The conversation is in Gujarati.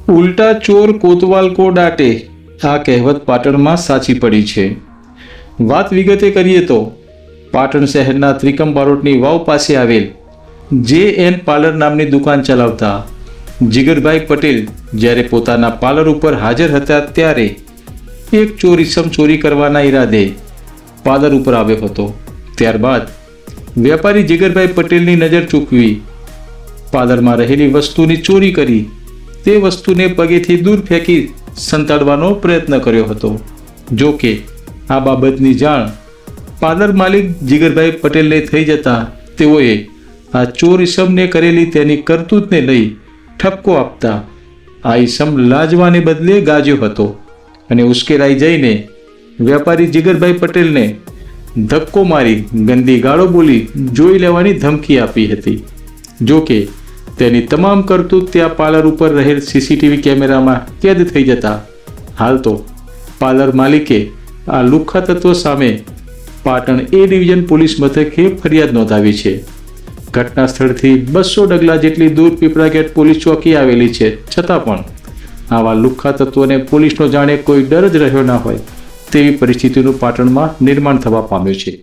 ઉલટા ચોર કોતવાલ કો ડાટે, આ કહેવત પાટણમાં સાચી પડી છે. વાત વિગતે કરીએ તો પાટણ શહેરના ત્રિકમ બારોટની વાવ પાસે આવેલ JN પાર્લર નામની દુકાન ચલાવતા જીગરભાઈ પટેલ જ્યારે પોતાના પાર્લર ઉપર હાજર હતા ત્યારે એક ચોર ઈસમ ચોરી કરવાના ઈરાદે પાર્લર ઉપર આવ્યો હતો. ત્યારબાદ વેપારી જીગરભાઈ પટેલની નજર ચૂકવી પાર્લરમાં રહેલી વસ્તુની ચોરી કરી તે વસ્તુને પગેથી દૂર ફેંકી સંતાડવાનો પ્રયત્ન કર્યો હતો. જો કે આ બાબતની જાણ પાર્લર માલિક જીગરભાઈ પટેલને થઈ જતા તેઓએ આ ચોર ઈસમને કરેલી તેની કરતૂતને લઈ ઠપકો આપતા આ ઈસમ લાજવાને બદલે ગાજ્યો હતો અને ઉશ્કેરાઈ જઈને વેપારી જીગરભાઈ પટેલને ધક્કો મારી ગંદી ગાળો બોલી જોઈ લેવાની ધમકી આપી હતી. જો કે તેની તમામ કરતૂત ત્યાં પાર્લર ઉપર રહેલ CCTV કેમેરામાં કેદ થઈ જતા હાલ તો પાર્લર માલિકે આ લુખ્ખા તત્વો સામે પાટણ A ડિવિઝન પોલીસ મથકે ફરિયાદ નોંધાવી છે. ઘટના સ્થળથી 200 ડગલા જેટલી દૂર પીપળા ગેટ પોલીસ ચોકી આવેલી છે. છતાં પણ આવા લુખ્ખા તત્વોને પોલીસનો જાણે કોઈ ડર જ રહ્યો ના હોય તેવી પરિસ્થિતિનું પાટણમાં નિર્માણ થવા પામ્યું છે.